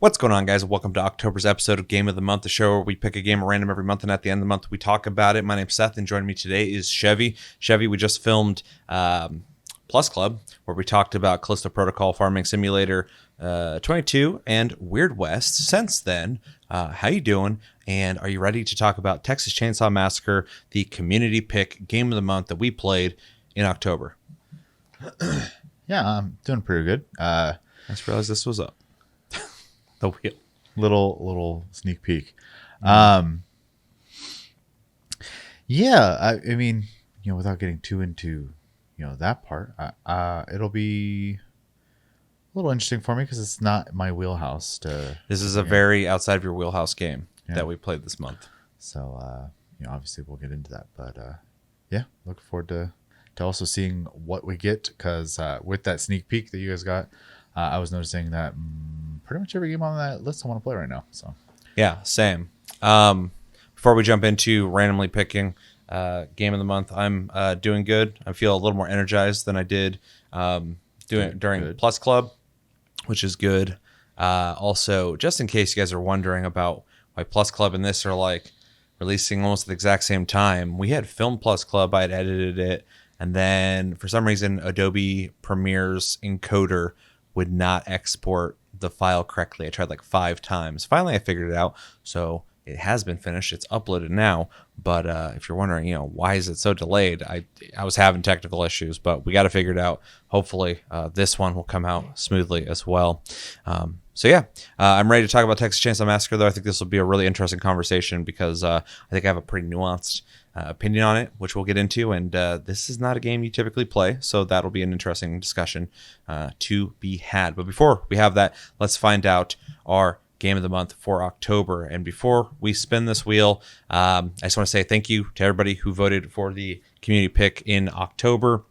What's going on, guys? Welcome to October's episode of Game of the Month, the show where we pick a game at random every month, and at the end of the month, we talk about it. My name's Seth, and joining me today is Chevy. Chevy, we just filmed Plus Club, where we talked about Callisto Protocol, Farming Simulator 22, and Weird West. Since then, how you doing? And are you ready to talk about Texas Chainsaw Massacre, the community pick Game of the Month that we played in October? Yeah, I'm doing pretty good. I just realized this was up. The wheel. Little sneak peek. Yeah, I mean, without getting too into, that part, it'll be a little interesting for me because it's not my wheelhouse. This is a very outside of your wheelhouse game that we played this month. So, obviously we'll get into that, but yeah, looking forward to also seeing what we get because with that sneak peek that you guys got, I was noticing that pretty much every game on that list I want to play right now. So yeah, same. Before we jump into randomly picking game of the month, I'm doing good. I feel a little more energized than I did during Plus Club, which is good. Also, just in case you guys are wondering about why Plus Club and this are like releasing almost at the exact same time, we had filmed Plus Club. I had edited it, and then for some reason, Adobe Premiere's encoder would not export the file correctly. I tried like 5 times. Finally, I figured it out. So it has been finished. It's uploaded now. But if you're wondering, why is it so delayed? I was having technical issues, but we got to figure it out. Hopefully, this one will come out smoothly as well. So yeah, I'm ready to talk about Texas Chainsaw Massacre, though. I think this will be a really interesting conversation because I think I have a pretty nuanced opinion on it, which we'll get into. And this is not a game you typically play, so that'll be an interesting discussion to be had. But before we have that, let's find out our game of the month for October. And before we spin this wheel, I just want to say thank you to everybody who voted for the community pick in October.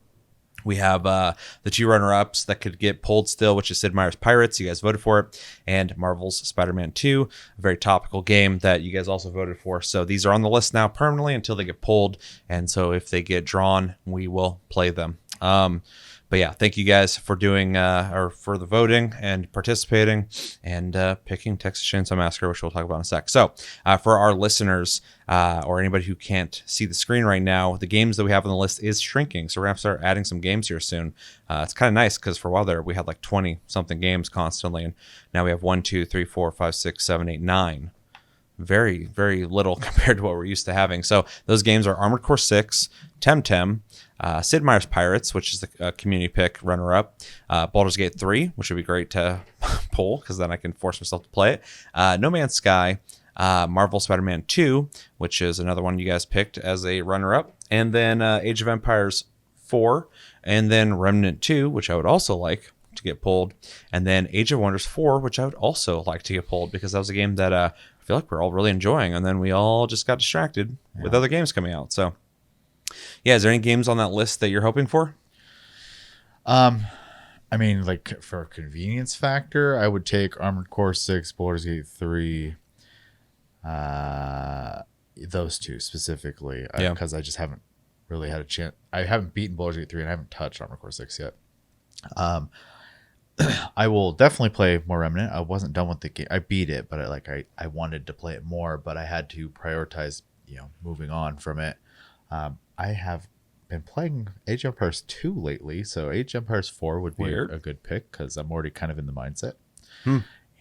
We have the 2 runner-ups that could get pulled still, which is Sid Meier's Pirates. You guys voted for it. And Marvel's Spider-Man 2, a very topical game that you guys also voted for. So these are on the list now permanently until they get pulled. And so if they get drawn, we will play them. But yeah, thank you guys for doing or for the voting and participating and picking Texas Chainsaw Massacre, which we'll talk about in a sec. So for our listeners or anybody who can't see the screen right now, the games that we have on the list is shrinking. So we're going to start adding some games here soon. It's kind of nice because for a while there, we had like 20 something games constantly. And now we have 1, 2, 3, 4, 5, 6, 7, 8, 9. Very, very little compared to what we're used to having. So those games are Armored Core 6, Temtem, Sid Meier's Pirates, which is the community pick runner-up, Baldur's Gate 3, which would be great to pull because then I can force myself to play it, No Man's Sky, Marvel Spider-Man 2, which is another one you guys picked as a runner-up, and then Age of Empires 4, and then Remnant 2, which I would also like to get pulled, and then Age of Wonders 4, which I would also like to get pulled because that was a game that I feel like we're all really enjoying, and then we all just got distracted with other games coming out. So yeah, is there any games on that list that you're hoping for? I mean, like for a convenience factor, I would take Armored Core 6, Baldur's Gate 3, those 2 specifically, because I just haven't really had a chance. I haven't beaten Baldur's Gate 3 and I haven't touched Armored Core 6 yet. I will definitely play more Remnant. I wasn't done with the game. I beat it, but I wanted to play it more, but I had to prioritize, moving on from it. I have been playing Age of Empires 2 lately, so Age of Empires 4 would be a good pick because I'm already kind of in the mindset.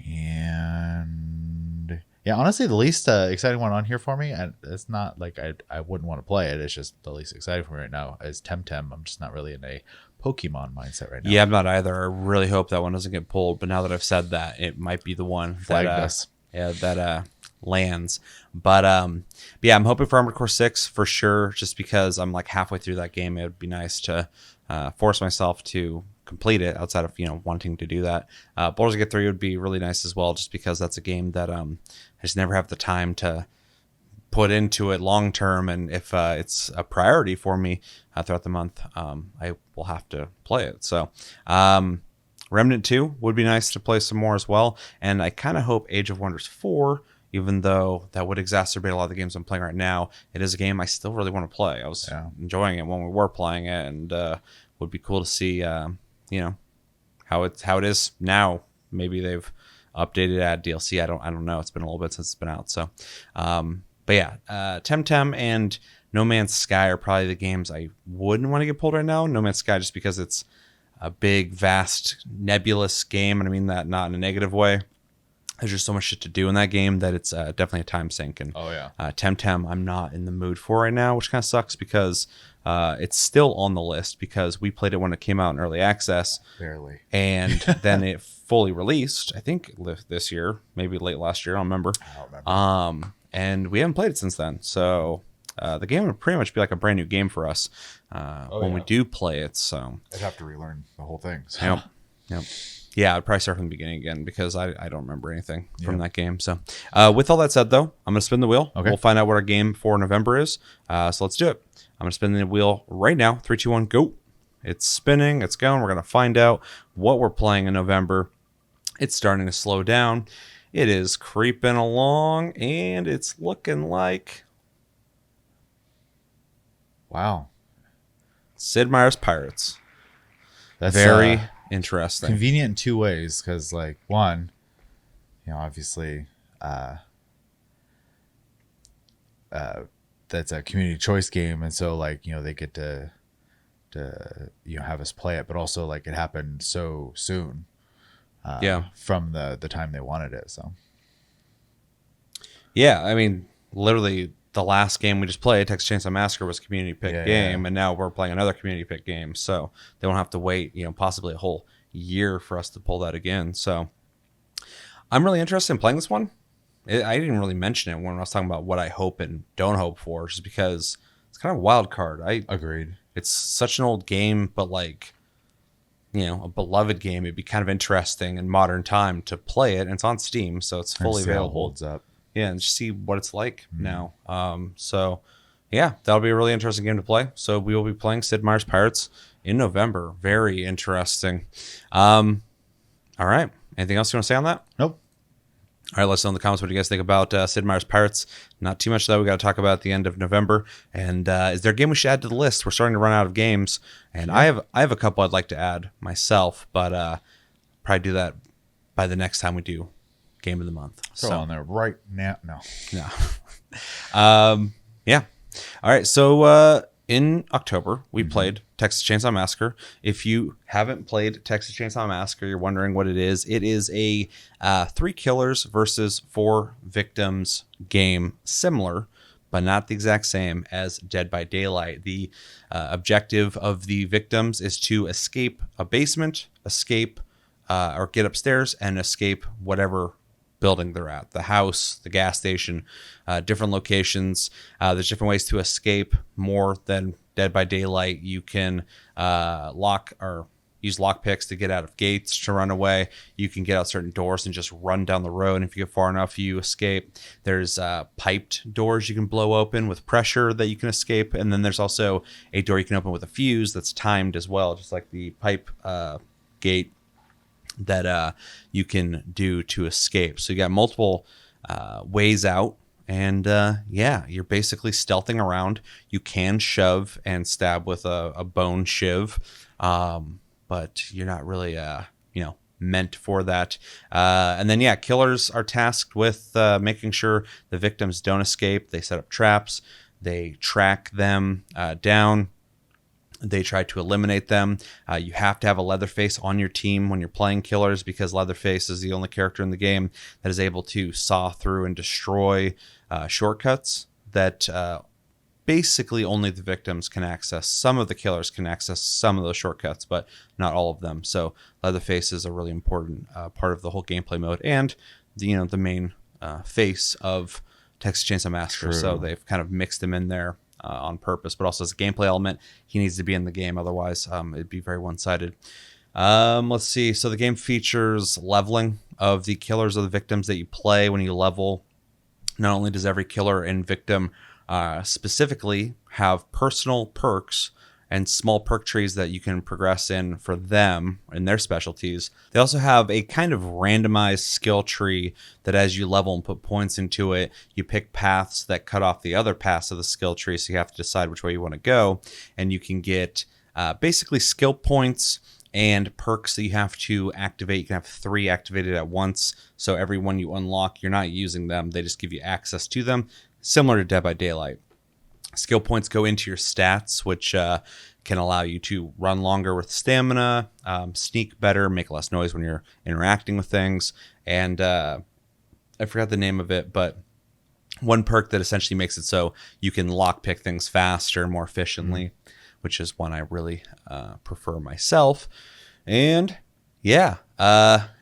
And yeah, honestly, the least exciting one on here for me, and it's not like I wouldn't want to play it, it's just the least exciting for me right now, is Temtem. I'm just not really in a Pokemon mindset right now. Yeah, I'm not either. I really hope that one doesn't get pulled, but now that I've said that, it might be the one that lands. But yeah, I'm hoping for Armored Core 6 for sure, just because I'm like halfway through that game. It would be nice to force myself to complete it outside of wanting to do that. Baldur's Gate 3 would be really nice as well, just because that's a game that I just never have the time to put into it long term, and if it's a priority for me throughout the month, I will have to play it. So Remnant 2 would be nice to play some more as well, and I kind of hope Age of Wonders 4, even though that would exacerbate a lot of the games I'm playing right now, it is a game I still really want to play. I was enjoying it when we were playing it, and would be cool to see how it is now. Maybe they've updated, add DLC. I don't know. It's been a little bit since it's been out. So, but yeah, Temtem and No Man's Sky are probably the games I wouldn't want to get pulled right now. No Man's Sky just because it's a big, vast, nebulous game, and I mean that not in a negative way. There's just so much shit to do in that game that it's definitely a time sink. And Temtem, I'm not in the mood for right now, which kind of sucks because it's still on the list because we played it when it came out in early access. Barely. And then it fully released, I think this year, maybe late last year. I don't remember. And we haven't played it since then. So the game would pretty much be like a brand new game for us when we do play it. So I'd have to relearn the whole thing. So. Yep. Yeah, I'd probably start from the beginning again because I don't remember anything from that game. So with all that said, though, I'm going to spin the wheel. Okay. We'll find out what our game for November is. So let's do it. I'm going to spin the wheel right now. 3, 2, 1, go. It's spinning. It's going. We're going to find out what we're playing in November. It's starting to slow down. It is creeping along, and it's looking like... Wow. Sid Meier's Pirates. That's very interesting. Convenient in 2 ways, because like one, obviously that's a community choice game, and so like they get to have us play it, but also like it happened so soon from the time they wanted it. So yeah, I mean literally the last game we just played, Texas Chainsaw Massacre, was a community pick game, and now we're playing another community pick game, so they won't have to wait, possibly a whole year for us to pull that again. So I'm really interested in playing this one. I didn't really mention it when I was talking about what I hope and don't hope for, just because it's kind of a wild card. I agreed. It's such an old game, but like, a beloved game. It'd be kind of interesting in modern time to play it, and it's on Steam, so it's fully available. Holds up. Yeah, and just see what it's like now. So, yeah, that'll be a really interesting game to play. So we will be playing Sid Meier's Pirates in November. Very interesting. All right. Anything else you want to say on that? Nope. All right, let us know in the comments what you guys think about Sid Meier's Pirates. Not too much that we got to talk about at the end of November. And is there a game we should add to the list? We're starting to run out of games, and I have a couple I'd like to add myself, but probably do that by the next time we do Game of the Month. So on there right now. No. Yeah. All right. So in October, we played Texas Chainsaw Massacre. If you haven't played Texas Chainsaw Massacre, you're wondering what it is. It is a 3 killers versus 4 victims game, similar, but not the exact same as Dead by Daylight. The objective of the victims is to escape a basement, or get upstairs and escape whatever building they're at, the house, the gas station, different locations. There's different ways to escape. More than Dead by Daylight, you can lock or use lockpicks to get out of gates to run away. You can get out certain doors and just run down the road. And if you get far enough, you escape. There's piped doors you can blow open with pressure that you can escape. And then there's also a door you can open with a fuse that's timed as well, just like the pipe gate that you can do to escape. So you got multiple ways out, and you're basically stealthing around. You can shove and stab with a bone shiv, but you're not really meant for that. And then killers are tasked with making sure the victims don't escape. They set up traps, they track them down. They try to eliminate them. You have to have a Leatherface on your team when you're playing killers, because Leatherface is the only character in the game that is able to saw through and destroy shortcuts that basically only the victims can access. Some of the killers can access some of those shortcuts, but not all of them. So Leatherface is a really important part of the whole gameplay mode, and the main face of Texas Chainsaw Massacre. True. So they've kind of mixed him in there on purpose, but also as a gameplay element, he needs to be in the game. Otherwise, it'd be very one-sided. Let's see. So the game features leveling of the killers or the victims that you play. When you level, not only does every killer and victim specifically have personal perks and small perk trees that you can progress in for them and their specialties. They also have a kind of randomized skill tree that as you level and put points into it, you pick paths that cut off the other paths of the skill tree, so you have to decide which way you want to go. And you can get basically skill points and perks that you have to activate. You can have 3 activated at once. So every one you unlock, you're not using them. They just give you access to them, similar to Dead by Daylight. Skill points go into your stats, which can allow you to run longer with stamina, sneak better, make less noise when you're interacting with things. And I forgot the name of it, but one perk that essentially makes it so you can lockpick things faster and more efficiently, which is one I really prefer myself. And yeah,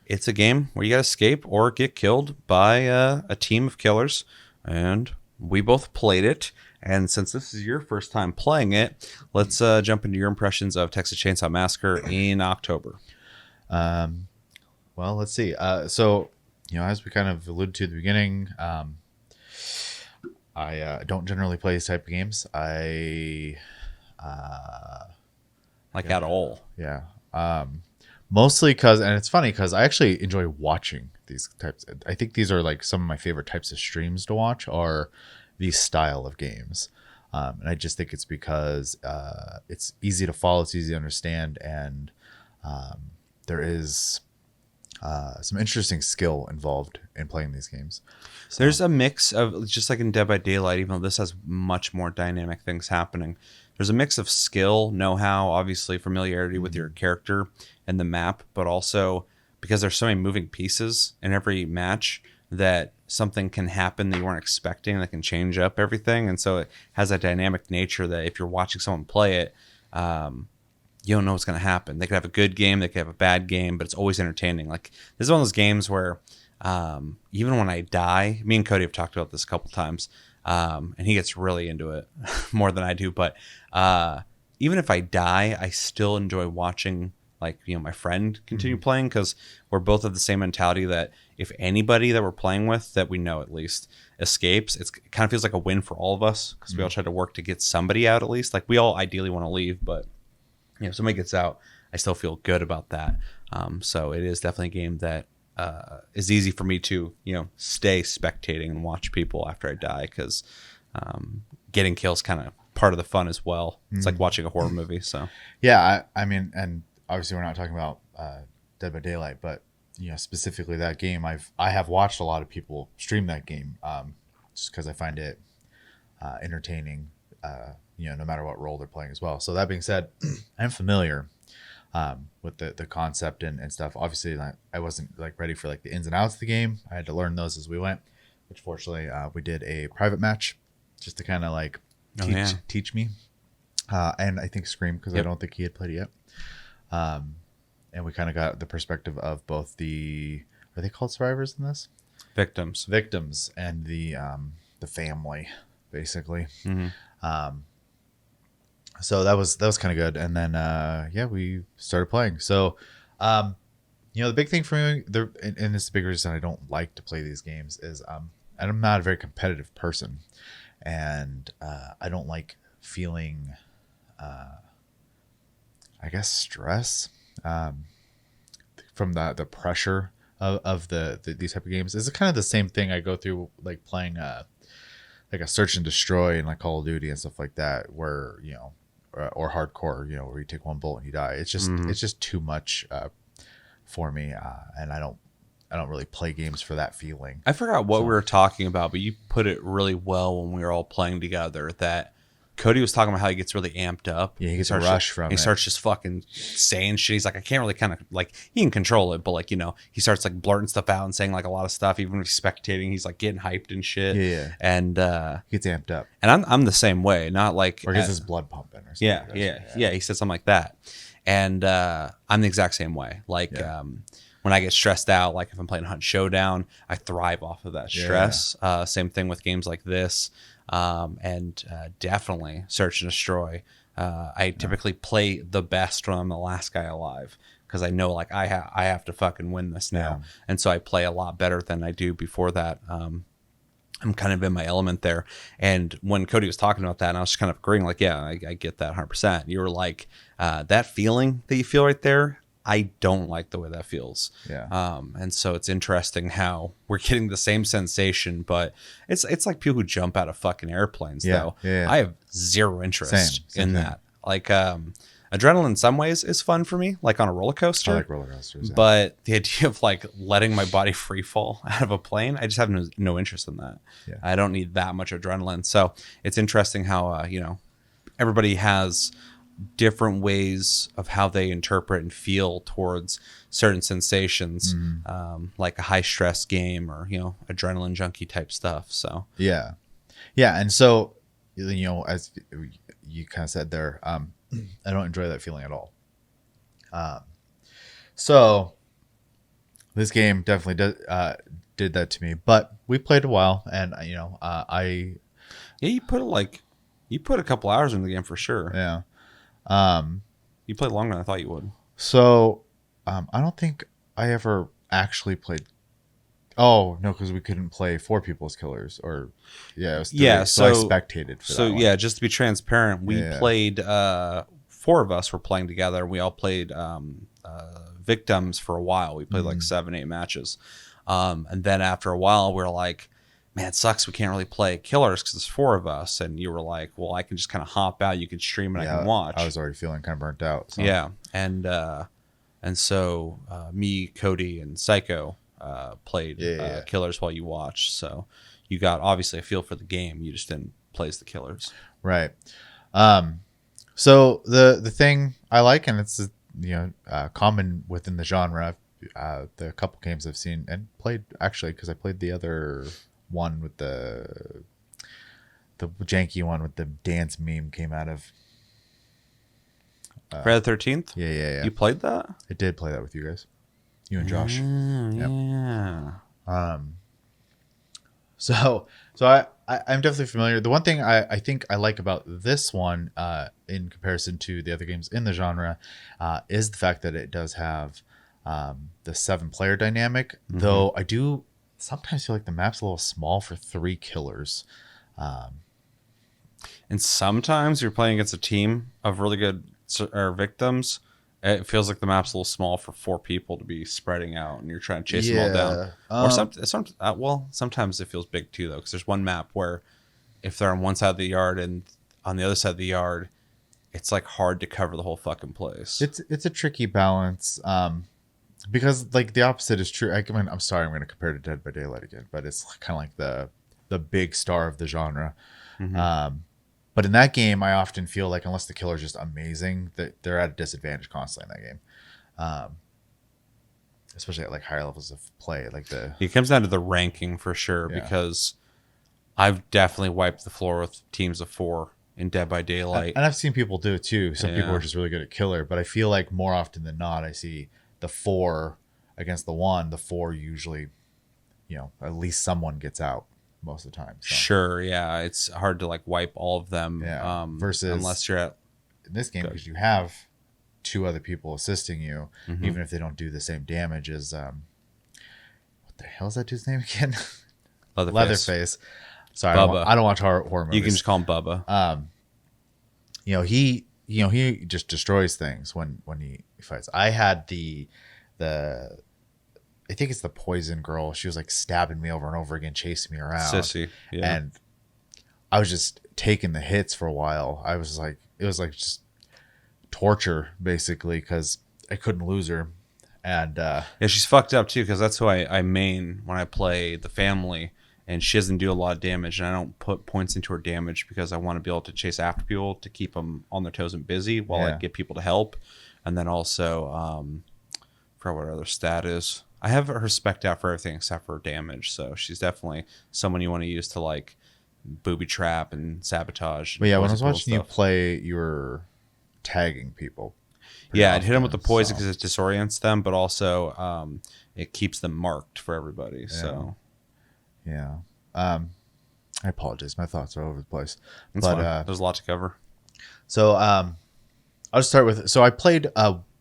it's a game where you got to escape or get killed by a team of killers. And we both played it. And since this is your first time playing it, let's jump into your impressions of Texas Chainsaw Massacre in October. Well, let's see. So, as we kind of alluded to at the beginning, I don't generally play these type of games. At all. Yeah. Mostly because, and it's funny because I actually enjoy watching these types. I think these are like some of my favorite types of streams to watch are these style of games. And I just think it's because it's easy to follow, it's easy to understand, and there is some interesting skill involved in playing these games. So there's a mix of, just like in Dead by Daylight, even though this has much more dynamic things happening, there's a mix of skill, know-how, obviously familiarity with your character and the map, but also because there's so many moving pieces in every match that something can happen that you weren't expecting that can change up everything. And so it has a dynamic nature that if you're watching someone play it, you don't know what's going to happen. They could have a good game, they could have a bad game, but it's always entertaining. Like, this is one of those games where even when I die, me and Cody have talked about this a couple times, and he gets really into it more than I do. But even if I die, I still enjoy watching, like, my friend continue playing, because we're both of the same mentality that if anybody that we're playing with, that we know at least, escapes, it kind of feels like a win for all of us, because we all try to work to get somebody out at least. Like, we all ideally want to leave, but if somebody gets out, I still feel good about that. So it is definitely a game that is easy for me to, stay spectating and watch people after I die, because getting kills kind of part of the fun as well. It's like watching a horror movie. So yeah, I mean, and obviously we're not talking about Dead by Daylight, but specifically that game, I have watched a lot of people stream that game, just because I find it entertaining, no matter what role they're playing as well. So that being said, I'm familiar with the concept and stuff. Obviously, I wasn't like ready for like the ins and outs of the game. I had to learn those as we went, which fortunately we did a private match just to kind of like teach me. And I think Scream, because I don't think he had played it yet. And we kind of got the perspective of both are they called survivors in this? victims And the family, basically. So that was kind of good. And then, we started playing. So, the big thing for me there, and it's the big reason I don't like to play these games is, I'm not a very competitive person, and I don't like feeling, I guess, stress from the pressure of these type of games. It's kind of the same thing I go through like playing like a search and destroy and like Call of Duty and stuff like that, where or hardcore, where you take one bullet and you die. It's just too much for me, and I don't really play games for that feeling. I forgot what we were talking about, but you put it really well when we were all playing together, that Cody was talking about how he gets really amped up. Yeah, he gets a rush from it. He starts just fucking saying shit. He's like, I can't really kind of like, he can control it, but like, he starts like blurting stuff out and saying like a lot of stuff. Even if he's spectating, he's like getting hyped and shit. Yeah. And he gets amped up. And I'm the same way. Not like, or gets his blood pumping or something. Yeah. He said something like that. And I'm the exact same way. Like, when I get stressed out, like if I'm playing Hunt Showdown, I thrive off of that stress. Same thing with games like this. And definitely Search and Destroy. I typically play the best when I'm the last guy alive, because I know like I have to fucking win this now. And so I play a lot better than I do before that. I'm kind of in my element there. And when Cody was talking about that, and I was just kind of agreeing, like, yeah, I get that 100%. You were like, that feeling that you feel right there, I don't like the way that feels. And so it's interesting how we're getting the same sensation, but it's like people who jump out of fucking airplanes, though. I have zero interest in that. Like, adrenaline in some ways is fun for me, like on a roller coaster. I like roller coasters. Yeah. But the idea of like letting my body free fall out of a plane, I just have no interest in that. Yeah. I don't need that much adrenaline. So it's interesting how, everybody has different ways of how they interpret and feel towards certain sensations, like a high stress game or, adrenaline junkie type stuff. So, yeah. And so, as you kind of said there, I don't enjoy that feeling at all. So this game definitely did that to me, but we played a while, and you put a couple hours into the game for sure. Yeah. You played longer than I thought you would. So I don't think I ever actually played. Oh no, because we couldn't play 4 people as killers, or it was 3. So I spectated. For that one. Just to be transparent, we played. 4 of us were playing together. We all played victims for a while. We played like 7-8 matches, and then after a while, we were like, "Man, it sucks. We can't really play killers because there's 4 of us." And you were like, "Well, I can just kind of hop out. You can stream and I can watch." I was already feeling kind of burnt out. So. Yeah, and so me, Cody, and Psycho played killers while you watched. So you got obviously a feel for the game. You just didn't play as the killers, right? So the thing I like, and it's common within the genre, the couple games I've seen and played actually, because I played the other one with the janky one with the dance meme came out of. Friday the 13th? Yeah. You played that? I did play that with you guys. You and Josh. Yeah. So I'm definitely familiar. The one thing I think I like about this one, in comparison to the other games in the genre, is the fact that it does have the 7-player dynamic. Though I do sometimes feel like the map's a little small for 3 killers. And sometimes you're playing against a team of really good victims. It feels like the map's a little small for 4 people to be spreading out, and you're trying to chase them all down. Or sometimes it feels big too, though, because there's one map where if they're on one side of the yard and on the other side of the yard, it's like hard to cover the whole fucking place. It's a tricky balance, because like the opposite is true. I'm sorry, I'm going to compare to Dead by Daylight again, but it's kind of like the big star of the genre. But in that game, I often feel like unless the killer is just amazing, that they're at a disadvantage constantly in that game, especially at like higher levels of play. It comes down to the ranking for sure, because I've definitely wiped the floor with teams of 4 in Dead by Daylight, and I've seen people do it too. Some people are just really good at killer, but I feel like more often than not, I see the 4 against the 1. The 4 usually, at least someone gets out. Most of the time. So. Sure, yeah. It's hard to like wipe all of them. Versus unless you're at in this game, because you have 2 other people assisting you, even if they don't do the same damage as what the hell is that dude's name again? Leatherface. Sorry, I don't watch horror movies. You can just call him Bubba. He just destroys things when he fights. I had the I think it's the poison girl. She was like stabbing me over and over again, chasing me around. Sissy, yeah. And I was just taking the hits for a while. It was like just torture basically, because I couldn't lose her. And she's fucked up too, because that's who I main when I play the family, and she doesn't do a lot of damage, and I don't put points into her damage because I want to be able to chase after people to keep them on their toes and busy while I get people to help. And then also for what her other stat is. I have her spec'd out for everything except for damage, so she's definitely someone you want to use to like booby trap and sabotage. But when I was watching you play, you were tagging people. I'd hit them with the poison because it disorients them, but also it keeps them marked for everybody. So I apologize, my thoughts are all over the place. That's fine. There's a lot to cover. So I'll just start with. So I played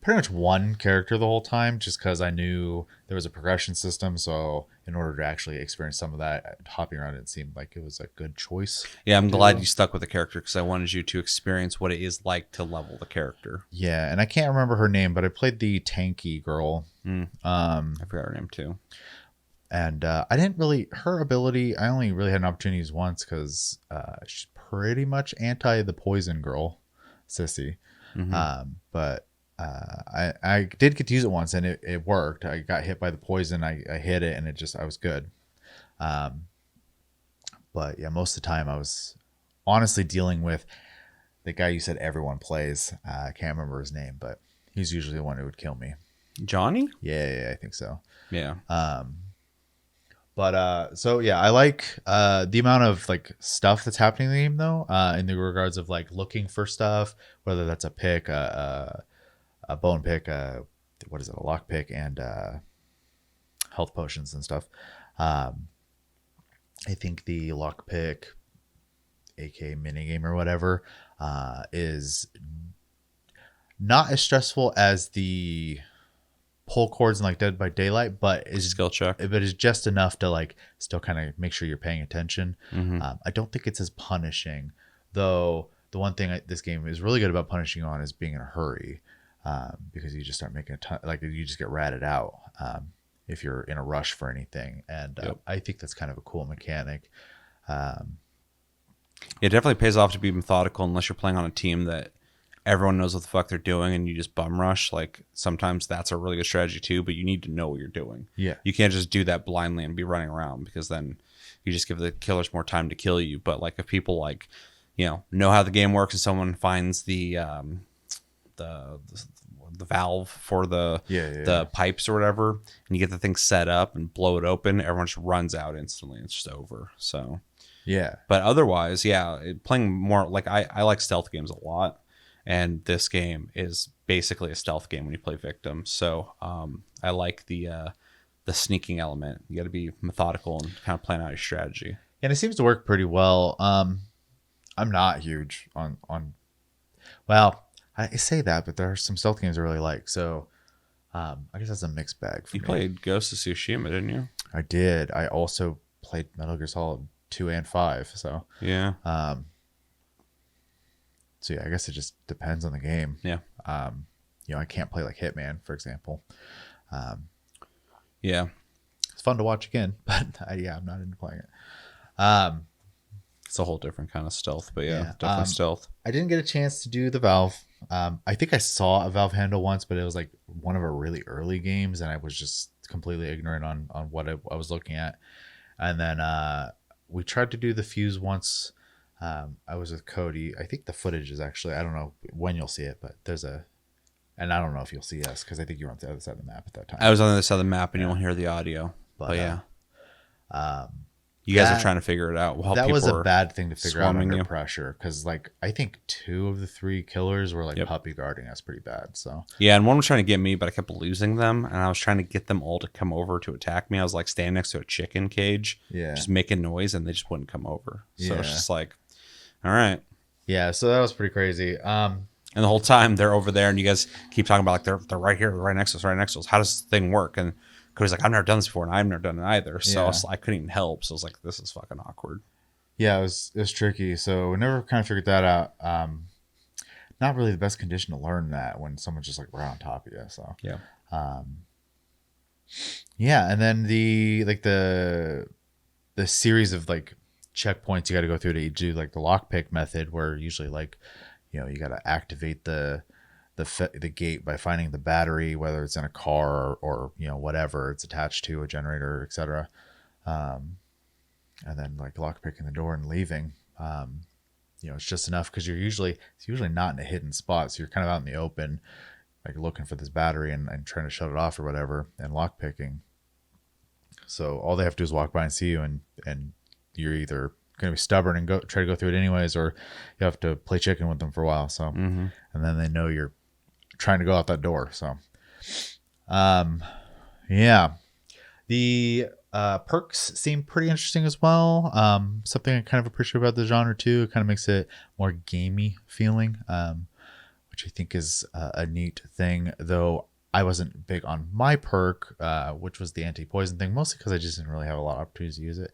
pretty much one character the whole time, just because I knew there was a progression system. So in order to actually experience some of that, hopping around, it seemed like it was a good choice. Yeah, I'm glad you stuck with the character, because I wanted you to experience what it is like to level the character. Yeah, and I can't remember her name, but I played the tanky girl. I forgot her name too. And I didn't really, her ability, I only really had an opportunity to use once, because she's pretty much anti the poison girl, Sissy. But I did get to use it once, and it worked. I got hit by the poison. I hit it, and I was good. But yeah, most of the time I was honestly dealing with the guy you said everyone plays. I can't remember his name, but he's usually the one who would kill me. Johnny? Yeah, I think so. Yeah. But so yeah, I like the amount of like stuff that's happening in the game though, in the regards of like looking for stuff, whether that's a pick, a bone pick, what is it, a lock pick, and health potions and stuff. I think the lock pick, aka minigame or whatever, is not as stressful as the pull cords and like Dead by Daylight, but is skill check. But is just enough to like still kind of make sure you're paying attention. I don't think it's as punishing, though. The one thing this game is really good about punishing on is being in a hurry, because you just start making a ton, like you just get ratted out if you're in a rush for anything, and I think that's kind of a cool mechanic. It definitely pays off to be methodical unless you're playing on a team that everyone knows what the fuck they're doing and you just bum rush. Like sometimes that's a really good strategy too, but you need to know what you're doing. Yeah. You can't just do that blindly and be running around, because then you just give the killers more time to kill you. But like if people like, know how the game works, and someone finds the valve for the pipes or whatever, and you get the thing set up and blow it open, everyone just runs out instantly. It's just over. So yeah. But otherwise, playing more like I like stealth games a lot. And this game is basically a stealth game when you play victim. So I like the sneaking element. You got to be methodical and kind of plan out your strategy. And it seems to work pretty well. I'm not huge on. Well, I say that, but there are some stealth games I really like. So I guess that's a mixed bag for me. You played Ghost of Tsushima, didn't you? I did. I also played Metal Gear Solid 2 and 5. So yeah. So yeah, I guess it just depends on the game. Yeah. I can't play like Hitman, for example. Yeah. It's fun to watch again, but I'm not into playing it. It's a whole different kind of stealth, but definitely stealth. I didn't get a chance to do the Valve. I think I saw a Valve handle once, but it was like one of our really early games, and I was just completely ignorant on what I was looking at. And then we tried to do the Fuse once. I was with Cody. I think the footage is actually, I don't know when you'll see it, but and I don't know if you'll see us because I think you were on the other side of the map at that time. I was on the other side of the map, and you won't hear the audio. But yeah. You guys are trying to figure it out while that people was a bad thing to figure out under you. pressure, because like I think 2 of the 3 killers were like puppy guarding us pretty bad. So yeah, and one was trying to get me, but I kept losing them, and I was trying to get them all to come over to attack me. I was like standing next to a chicken cage, just making noise, and they just wouldn't come over. So it's just like, all right. Yeah, so that was pretty crazy. And the whole time they're over there, and you guys keep talking about like they're right here, they're right next to us, right next to us. How does this thing work? And Cody's like, I've never done this before, and I've never done it either. So I couldn't even help. So I was like, this is fucking awkward. Yeah, it was tricky. So we never kind of figured that out. Not really the best condition to learn that when someone's just like right on top of you. So and then the series of like checkpoints you got to go through to do like the lockpick method, where usually like you got to activate the gate by finding the battery, whether it's in a car or whatever it's attached to, a generator, etc. And then like lockpicking the door and leaving. It's just enough because it's usually not in a hidden spot, so you're kind of out in the open, like looking for this battery and trying to shut it off or whatever, and lockpicking. So all they have to do is walk by and see you, and you're either going to be stubborn and try to go through it anyways, or you have to play chicken with them for a while. So and then they know you're trying to go out that door. So the perks seem pretty interesting as well. Something I kind of appreciate about the genre too. It kind of makes it more gamey feeling, which I think is a neat thing. Though I wasn't big on my perk, which was the anti-poison thing, mostly because I just didn't really have a lot of opportunities to use it.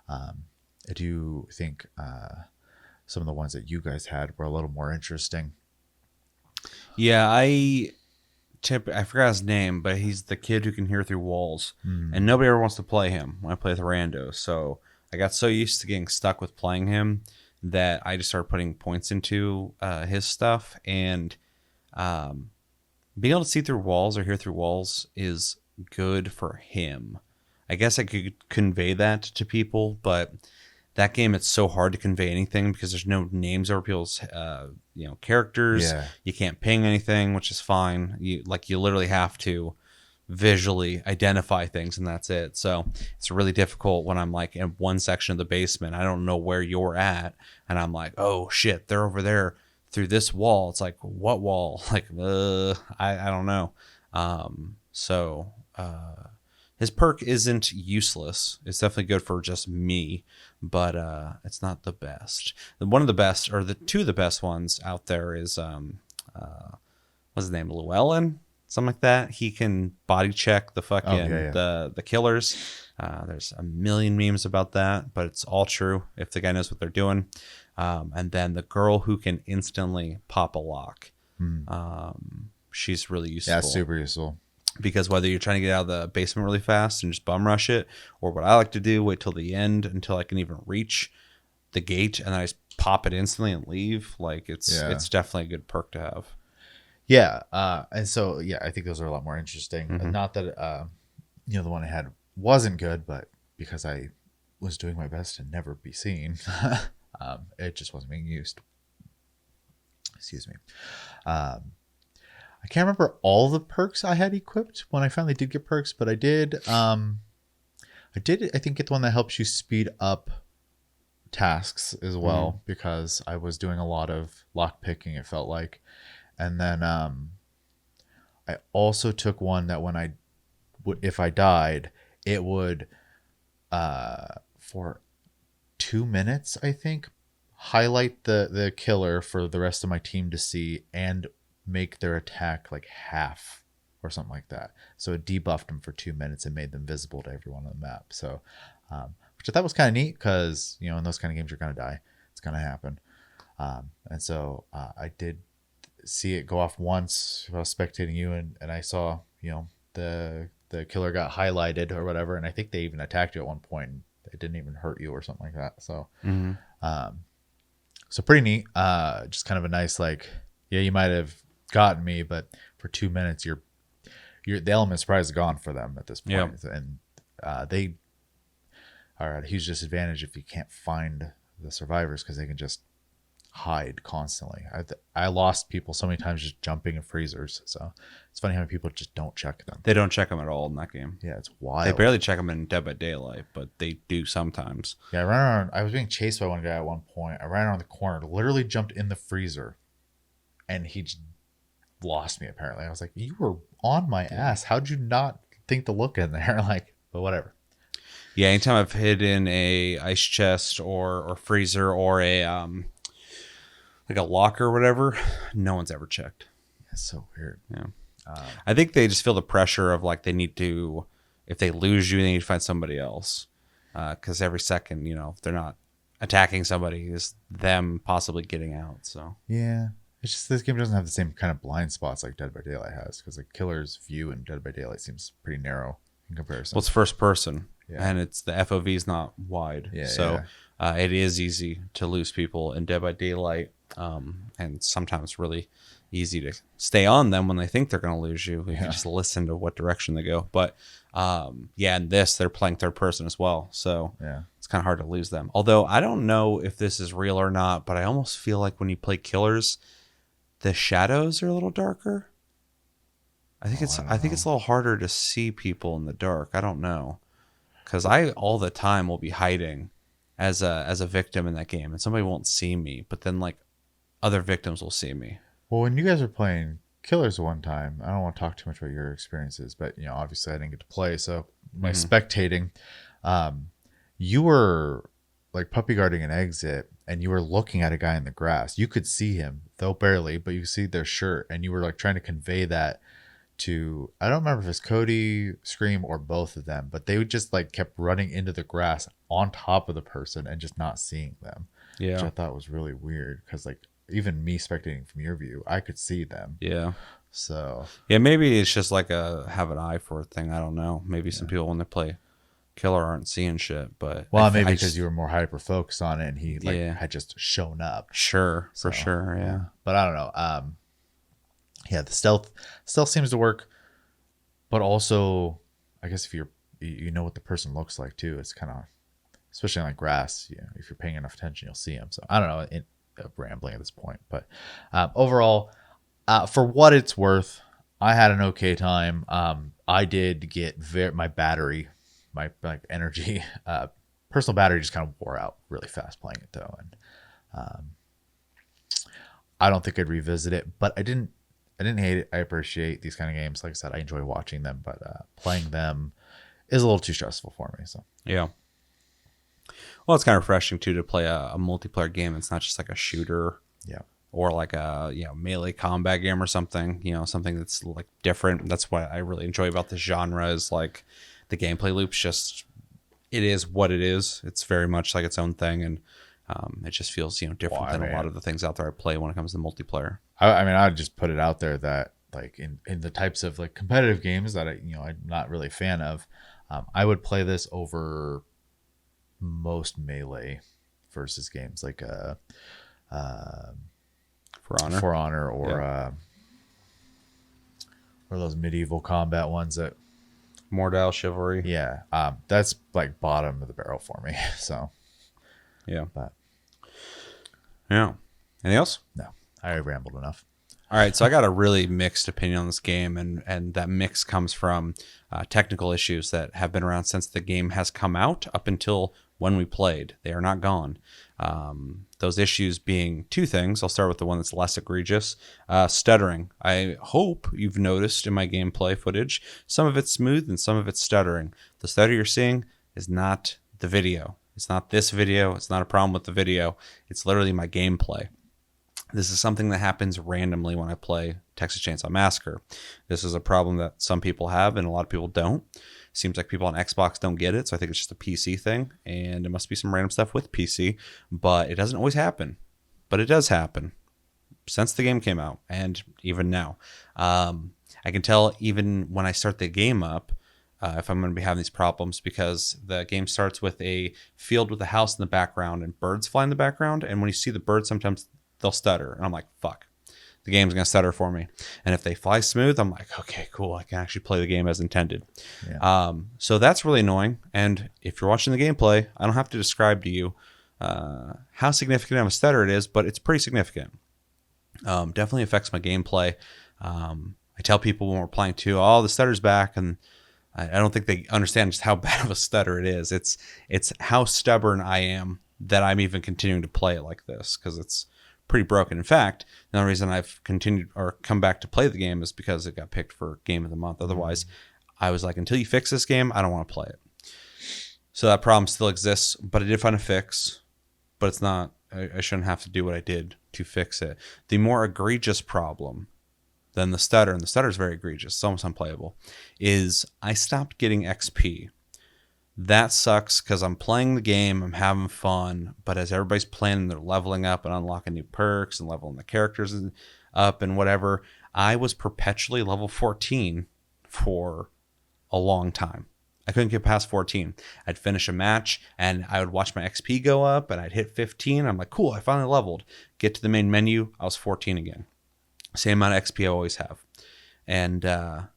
I do think some of the ones that you guys had were a little more interesting. Yeah, I forgot his name, but he's the kid who can hear through walls, and nobody ever wants to play him when I play with Rando. So I got so used to getting stuck with playing him that I just started putting points into his stuff, and being able to see through walls or hear through walls is good for him. I guess I could convey that to people, but that game, it's so hard to convey anything because there's no names over people's characters. Yeah. You can't ping anything, which is fine. You literally have to visually identify things, and that's it. So it's really difficult when I'm like in one section of the basement. I don't know where you're at, and I'm like, oh shit, they're over there through this wall. It's like, what wall? Like, I don't know. His perk isn't useless. It's definitely good for just me, but it's not the best. One of the best, or the two of the best ones out there is what's his name, Llewellyn, something like that. He can body check the fucking the killers. There's a million memes about that, but it's all true if the guy knows what they're doing. And then the girl who can instantly pop a lock. She's really useful. Yeah, super useful. Because whether you're trying to get out of the basement really fast and just bum rush it, or what I like to do, wait till the end until I can even reach the gate and then I just pop it instantly and leave. Like it's definitely a good perk to have. Yeah. And so, I think those are a lot more interesting. Mm-hmm. Not that, the one I had wasn't good, but because I was doing my best to never be seen, it just wasn't being used. Excuse me. I can't remember all the perks I had equipped when I finally did get perks, but I did. I think, get the one that helps you speed up tasks as well, because I was doing a lot of lock picking, it felt like. And then I also took one that when if I died, it would, for 2 minutes, I think, highlight the killer for the rest of my team to see and make their attack like half or something like that. So it debuffed them for 2 minutes and made them visible to everyone on the map. So, which I thought was kind of neat because, in those kind of games, you're going to die. It's going to happen. And so I did see it go off once while spectating you, and I saw, the killer got highlighted or whatever. And I think they even attacked you at one point and it didn't even hurt you or something like that. So, so pretty neat. Just kind of a nice, like, you might have gotten me, but for 2 minutes, the element surprise is gone for them at this point. Yeah. And they are at a huge disadvantage if you can't find the survivors, because they can just hide constantly. I lost people so many times just jumping in freezers. So it's funny how many people just don't check them. They don't check them at all in that game. Yeah, it's wild. They barely check them in Dead by Daylight, but they do sometimes. Yeah, I ran around. I was being chased by one guy at one point. I ran around the corner, literally jumped in the freezer, and he just lost me, apparently. I was like, you were on my ass. How'd you not think to look in there? Like, but whatever. Yeah, anytime I've hid in a ice chest or freezer or a like a locker or whatever, no one's ever checked. That's so weird. Yeah. I think they just feel the pressure of like they need to, if they lose you, they need to find somebody else. Because every second, if they're not attacking somebody, is them possibly getting out. So yeah. It's just this game doesn't have the same kind of blind spots like Dead by Daylight has, because the killer's view in Dead by Daylight seems pretty narrow in comparison. Well, it's first person, and it's the FOV is not wide, it is easy to lose people in Dead by Daylight, and sometimes really easy to stay on them when they think they're going to lose you. You just listen to what direction they go. But in this, they're playing third person as well, so it's kind of hard to lose them. Although I don't know if this is real or not, but I almost feel like when you play killers, the shadows are a little darker. I think it's a little harder to see people in the dark. I don't know, because I all the time will be hiding as a victim in that game, and somebody won't see me, but then like other victims will see me. Well, when you guys were playing Killers one time, I don't want to talk too much about your experiences, but obviously I didn't get to play, so my spectating, you were like puppy guarding an exit, and you were looking at a guy in the grass. You could see him, though barely, but you could see their shirt, and you were like trying to convey that to, I don't remember if it's Cody, Scream, or both of them, but they would just like kept running into the grass on top of the person and just not seeing them. Yeah, which I thought was really weird, because like even me spectating from your view, I could see them. Yeah. So yeah, maybe it's just like a have an eye for it thing. I don't know. Maybe some people when they play killer aren't seeing shit, but maybe because you were more hyper focused on it, and he had just shown up. Sure, for sure, yeah. But I don't know. yeah, the stealth seems to work, but also I guess if you know what the person looks like too, it's kind of, especially on like grass, if you're paying enough attention, you'll see them. So I don't know, rambling at this point, but overall, for what it's worth, I had an okay time. I did get my battery, my energy, personal battery just kind of wore out really fast playing it though, and I don't think I'd revisit it. But I didn't hate it. I appreciate these kind of games. Like I said, I enjoy watching them, but playing them is a little too stressful for me. So yeah. Well, it's kind of refreshing too to play a multiplayer game. It's not just like a shooter, or like a melee combat game or something. Something that's like different. That's what I really enjoy about this genre is like the gameplay loops. Just it is what it is. It's very much like its own thing, and it just feels different than a lot of the things out there I play when it comes to multiplayer. I mean, I'd just put it out there that like in the types of like competitive games that I'm not really a fan of, I would play this over most melee versus games like For Honor or those medieval combat ones that Mordal Chivalry. Yeah, that's like bottom of the barrel for me. So yeah, but yeah. Anything else? No, I rambled enough. All right, so I got a really mixed opinion on this game, and that mix comes from technical issues that have been around since the game has come out up until when we played. They are not gone. Those issues being two things. I'll start with the one that's less egregious. Stuttering. I hope you've noticed in my gameplay footage, some of it's smooth and some of it's stuttering. The stutter you're seeing is not the video. It's not this video. It's not a problem with the video. It's literally my gameplay. This is something that happens randomly when I play Texas Chainsaw Massacre. This is a problem that some people have and a lot of people don't. Seems like people on Xbox don't get it, so I think it's just a PC thing, and it must be some random stuff with PC, but it doesn't always happen. But it does happen since the game came out, and even now. I can tell even when I start the game up, if I'm going to be having these problems, because the game starts with a field with a house in the background and birds fly in the background, and when you see the birds, sometimes they'll stutter, and I'm like, fuck, the game's gonna stutter for me. And if they fly smooth, I'm like, okay, cool, I can actually play the game as intended. So that's really annoying. And if you're watching the gameplay, I don't have to describe to you how significant of a stutter it is, but it's pretty significant. Definitely affects my gameplay. I tell people when we're playing too, oh, the stutter's back, and I don't think they understand just how bad of a stutter it is. It's how stubborn I am that I'm even continuing to play it like this, because it's pretty broken. In fact, the only reason I've continued or come back to play the game is because it got picked for Game of the Month. Otherwise, I was like, until you fix this game, I don't want to play it. So that problem still exists, but I did find a fix. But it's not, I shouldn't have to do what I did to fix it. The more egregious problem than the stutter, and the stutter is very egregious, it's almost unplayable, is I stopped getting XP. That sucks because I'm playing the game, I'm having fun, but as everybody's playing, they're leveling up and unlocking new perks and leveling the characters up and whatever. I was perpetually level 14 for a long time. I couldn't get past 14. I'd finish a match and I would watch my XP go up and I'd hit 15. I'm like, cool, I finally leveled. Get to the main menu, I was 14 again. Same amount of XP I always have. And I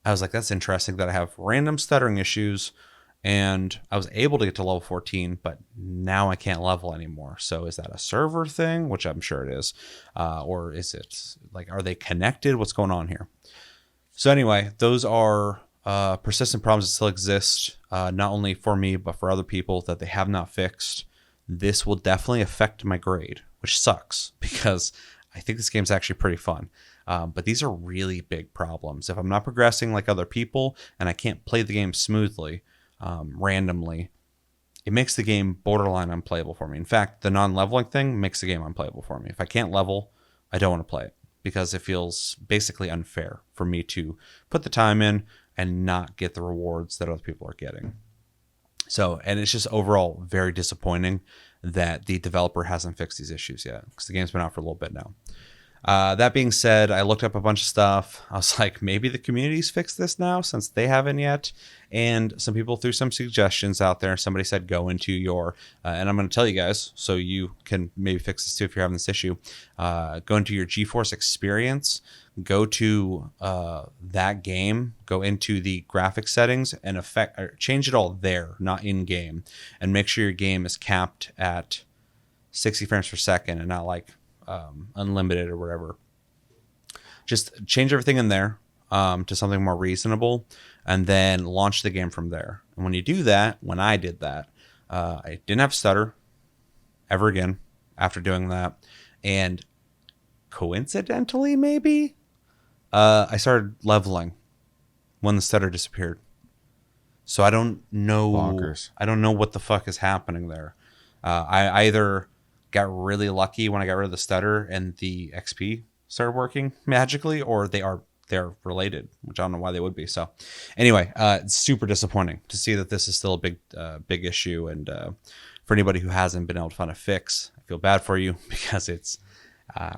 was like, that's interesting that I have random stuttering issues. And I was able to get to level 14, but now I can't level anymore. So is that a server thing? Which I'm sure it is. Or is it like, are they connected? What's going on here? So anyway, those are persistent problems that still exist, not only for me, but for other people that they have not fixed. This will definitely affect my grade, which sucks because I think this game's actually pretty fun. But these are really big problems. If I'm not progressing like other people and I can't play the game smoothly, randomly, it makes the game borderline unplayable for me. In fact, the non-leveling thing makes the game unplayable for me. If I can't level, I don't want to play it because it feels basically unfair for me to put the time in and not get the rewards that other people are getting. So, and it's just overall very disappointing that the developer hasn't fixed these issues yet because the game's been out for a little bit now. That being said, I looked up a bunch of stuff. I was like, maybe the community's fixed this now since they haven't yet. And some people threw some suggestions out there. Somebody said go into your, and I'm going to tell you guys so you can maybe fix this too if you're having this issue. Go into your GeForce experience, go to that game, go into the graphics settings and change it all there, not in game, and make sure your game is capped at 60 frames per second and not like unlimited or whatever. Just change everything in there to something more reasonable, and then launch the game from there. And when you do that, when I did that, I didn't have stutter ever again after doing that. And coincidentally, maybe, I started leveling when the stutter disappeared. So I don't know. Bonkers. I don't know what the fuck is happening there. I either got really lucky when I got rid of the stutter and the XP started working magically, or they're related, which I don't know why they would be. So anyway, it's super disappointing to see that this is still a big issue. And for anybody who hasn't been able to find a fix, I feel bad for you because it's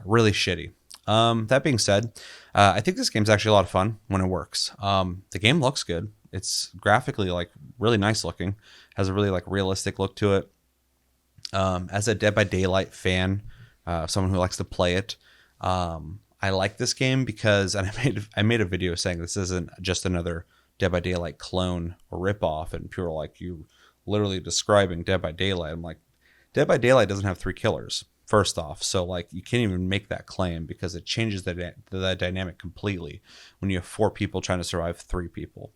really shitty. That being said, I think this game's actually a lot of fun when it works. The game looks good. It's graphically like really nice looking, has a really like realistic look to it. As a Dead by Daylight fan, someone who likes to play it, I like this game because, and I made a video saying this isn't just another Dead by Daylight clone or ripoff, and people are like, you literally describing Dead by Daylight. I'm like, Dead by Daylight doesn't have 3 killers, first off, so like you can't even make that claim because it changes the dynamic completely when you have 4 people trying to survive 3 people.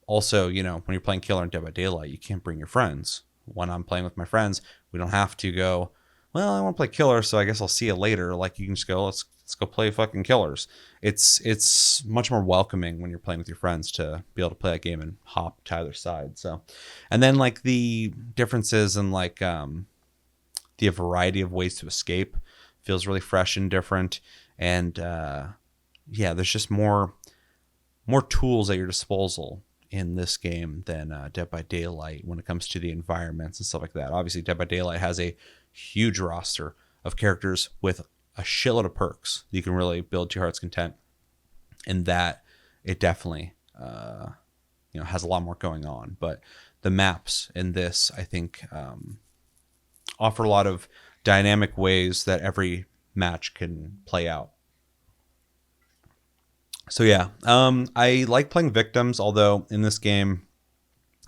Also, you know, when you're playing killer in Dead by Daylight, you can't bring your friends. When I'm playing with my friends, we don't have to go, well, I want to play killer, so I guess I'll see you later. Like, you can just go, let's go play fucking killers. It's much more welcoming when you're playing with your friends to be able to play a game and hop to either side. So, and then like the differences in like the variety of ways to escape feels really fresh and different. And yeah, there's just more tools at your disposal in this game than Dead by Daylight when it comes to the environments and stuff like that. Obviously, Dead by Daylight has a huge roster of characters with a shitload of perks that you can really build to your heart's content, and that it definitely has a lot more going on. But the maps in this, I think, offer a lot of dynamic ways that every match can play out. So yeah, I like playing victims, although in this game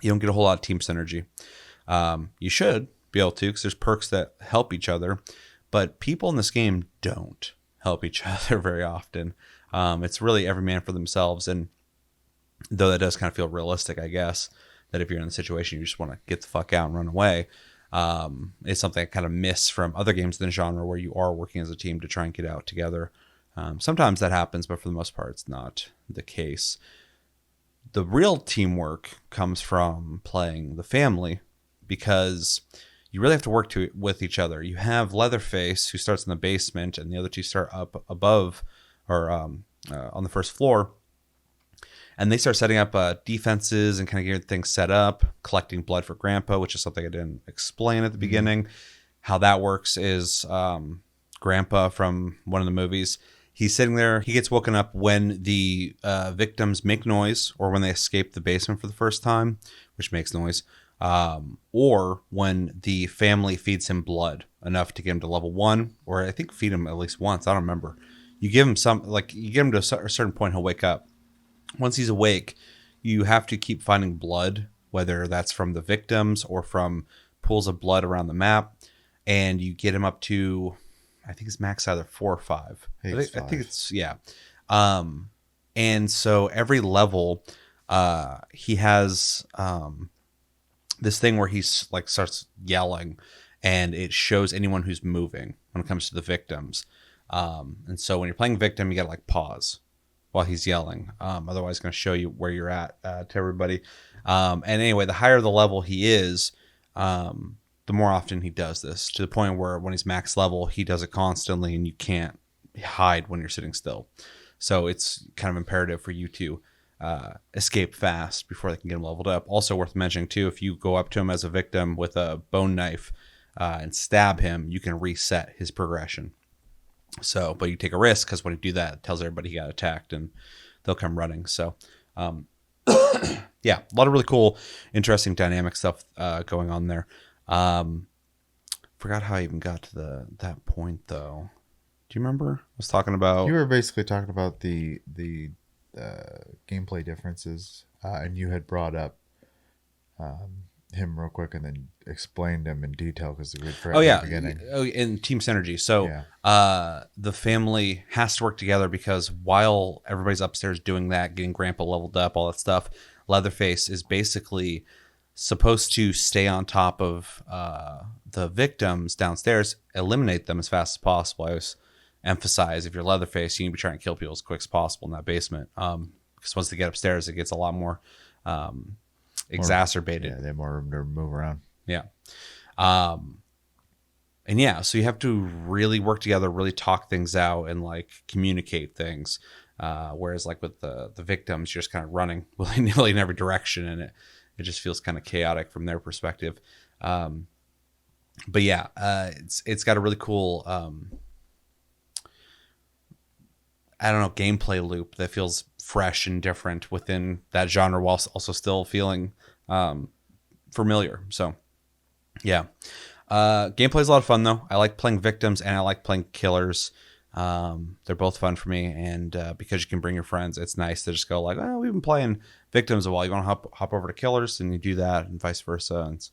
you don't get a whole lot of team synergy. You should be able to, because there's perks that help each other, but people in this game don't help each other very often. It's really every man for themselves, and though that does kind of feel realistic, I guess, that if you're in the situation you just want to get the fuck out and run away, it's something I kind of miss from other games in the genre where you are working as a team to try and get out together. Sometimes that happens, but for the most part, it's not the case. The real teamwork comes from playing the family, because you really have to work with each other. You have Leatherface, who starts in the basement, and the other two start up above, or on the first floor. And they start setting up defenses and kind of getting things set up, collecting blood for Grandpa, which is something I didn't explain at the beginning. How that works is Grandpa from one of the movies, he's sitting there. He gets woken up when the victims make noise, or when they escape the basement for the first time, which makes noise, or when the family feeds him blood enough to get him to level 1, or I think feed him at least once. I don't remember. You give him you get him to a certain point, he'll wake up. Once he's awake, you have to keep finding blood, whether that's from the victims or from pools of blood around the map, and you get him up to, I think it's max either 4 or 5. I think it's, yeah. And so every level, he has this thing where he's like starts yelling, and it shows anyone who's moving when it comes to the victims. And so when you're playing victim, you gotta like pause while he's yelling. Otherwise, it's gonna show you where you're at to everybody. And anyway, the higher the level he is, the more often he does this, to the point where when he's max level, he does it constantly, and you can't hide when you're sitting still. So it's kind of imperative for you to escape fast before they can get him leveled up. Also worth mentioning too, if you go up to him as a victim with a bone knife and stab him, you can reset his progression. So, but you take a risk because when you do that, it tells everybody he got attacked and they'll come running. So, yeah, a lot of really cool, interesting dynamic stuff going on there. Forgot how I even got to that point though. Do you remember? I was talking about. You were basically talking about the gameplay differences, and you had brought up him real quick, and then explained him in detail because we forgot Oh at yeah, the beginning. in team synergy. So Yeah. the family has to work together because while everybody's upstairs doing that, getting Grandpa leveled up, all that stuff, Leatherface is basically supposed to stay on top of the victims downstairs, eliminate them as fast as possible. I always emphasize if you're Leatherface, you need to be trying to kill people as quick as possible in that basement. Because once they get upstairs, it gets a lot more exacerbated. Yeah, they have more room to move around. Yeah. And yeah, so you have to really work together, really talk things out and like communicate things. Whereas like with the victims, you're just kind of running willy-nilly in every direction and it just feels kind of chaotic from their perspective. But yeah, it's got a really cool, I don't know, gameplay loop that feels fresh and different within that genre while also still feeling familiar. So yeah. Gameplay is a lot of fun though. I like playing victims and I like playing killers. They're both fun for me, and because you can bring your friends, it's nice to just go like, oh, we've been playing victims a while. You want to hop over to killers, and you do that, and vice versa. And it's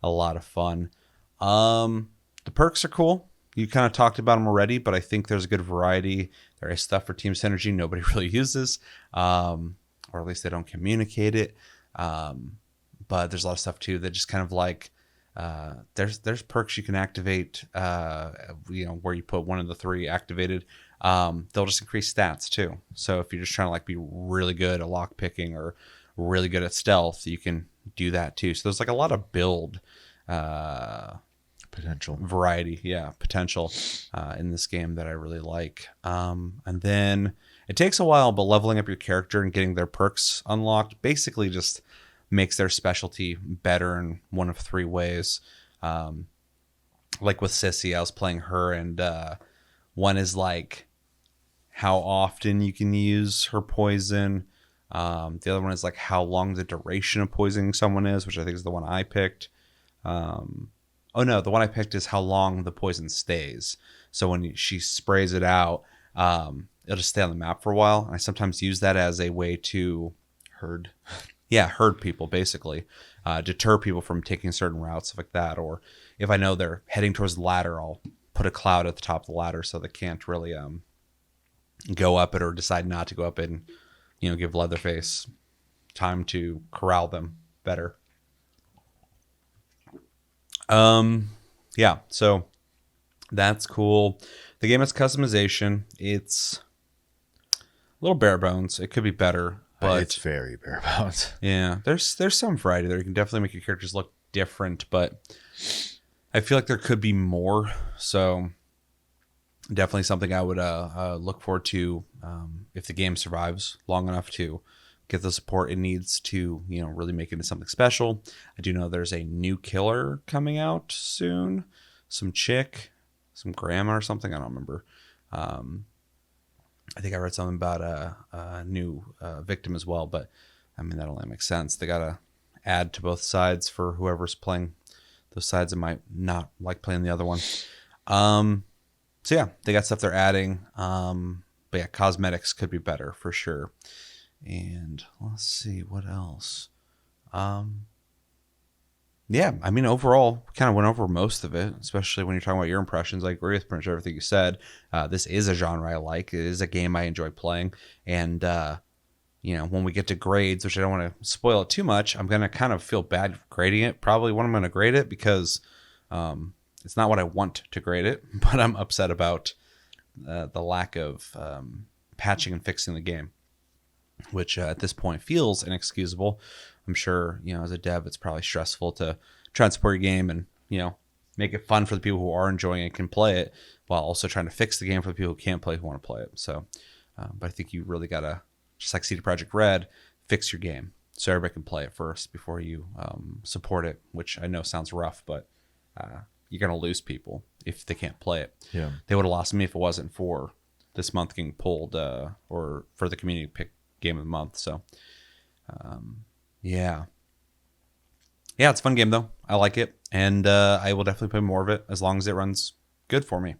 a lot of fun. The perks are cool. You kind of talked about them already, but I think there's a good variety. There is stuff for team synergy nobody really uses, or at least they don't communicate it. But there's a lot of stuff too that just kind of like. There's perks you can activate, where you put one of the three activated. They'll just increase stats too. So if you're just trying to like be really good at lock picking or really good at stealth, you can do that too. So there's like a lot of build Potential potential in this game that I really like. And then it takes a while, but leveling up your character and getting their perks unlocked basically just makes their specialty better in one of three ways. Like with Sissy, I was playing her, and one is like how often you can use her poison. The other one is like how long the duration of poisoning someone is, which I think is the one I picked. Oh no, the one I picked is how long the poison stays. So when she sprays it out, it'll just stay on the map for a while. And I sometimes use that as a way to herd. Yeah, herd people, basically. Deter people from taking certain routes, stuff like that. Or if I know they're heading towards the ladder, I'll put a cloud at the top of the ladder so they can't really go up it or decide not to go up it and, give Leatherface time to corral them better. Yeah, so that's cool. The game has customization. It's a little bare bones. It could be better. But it's very bare bones. Yeah, there's some variety there. You can definitely make your characters look different, but I feel like there could be more. So definitely something I would look forward to if the game survives long enough to get the support it needs to, really make it into something special. I do know there's a new killer coming out soon. Some chick, some grandma or something. I don't remember. I think I read something about a new victim as well, but I mean, that only makes sense. They got to add to both sides for whoever's playing those sides that might not like playing the other one. So yeah, they got stuff they're adding. But yeah, cosmetics could be better for sure. And let's see what else. Yeah, I mean, overall, we kind of went over most of it, especially when you're talking about your impressions. I agree with pretty much everything you said. This is a genre I like. It is a game I enjoy playing. And, when we get to grades, which I don't want to spoil it too much, I'm going to kind of feel bad grading it. Probably when I'm going to grade it because it's not what I want to grade it, but I'm upset about the lack of patching and fixing the game, which at this point feels inexcusable. I'm sure, as a dev, it's probably stressful to try and support your game and, make it fun for the people who are enjoying it, can play it, while also trying to fix the game for the people who can't play, who want to play it. So, but I think you really got to, just like CD Projekt Red, fix your game so everybody can play it first before you support it, which I know sounds rough, but you're going to lose people if they can't play it. Yeah. They would have lost me if it wasn't for this month getting pulled or for the community pick game of the month. So, yeah. Yeah, it's a fun game, though. I like it. And I will definitely play more of it as long as it runs good for me.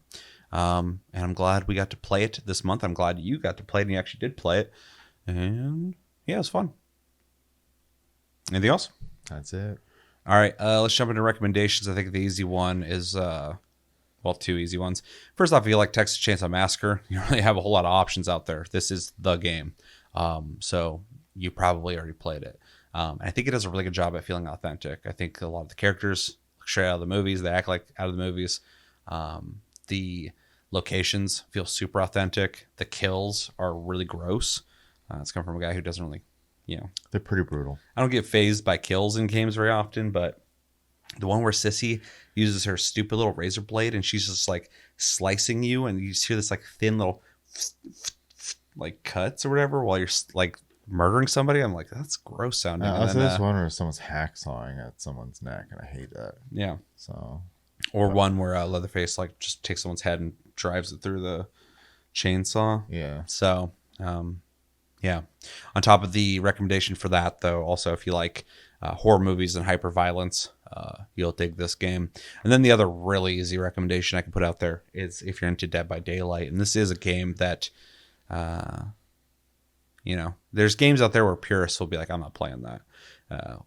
And I'm glad we got to play it this month. I'm glad you got to play it and you actually did play it. And yeah, it was fun. Anything else? That's it. All right, let's jump into recommendations. I think the easy one is, two easy ones. First off, if you like Texas Chainsaw Massacre, you don't really have a whole lot of options out there. This is the game. So you probably already played it. And I think it does a really good job at feeling authentic. I think a lot of the characters look straight out of the movies. They act like out of the movies. The locations feel super authentic. The kills are really gross. It's come from a guy who doesn't really, they're pretty brutal. I don't get fazed by kills in games very often, but the one where Sissy uses her stupid little razor blade and she's just like slicing you, and you just hear this like thin little like cuts or whatever while you're like murdering somebody. I'm like, that's gross sounding. I was just wondering if someone's hacksawing at someone's neck, and I hate that. Yeah. So. Or one where Leatherface like just takes someone's head and drives it through the chainsaw. Yeah. So, yeah. On top of the recommendation for that, though, also if you like horror movies and hyper violence, you'll dig this game. And then the other really easy recommendation I can put out there is if you're into Dead by Daylight. And this is a game that, there's games out there where purists will be like, I'm not playing that.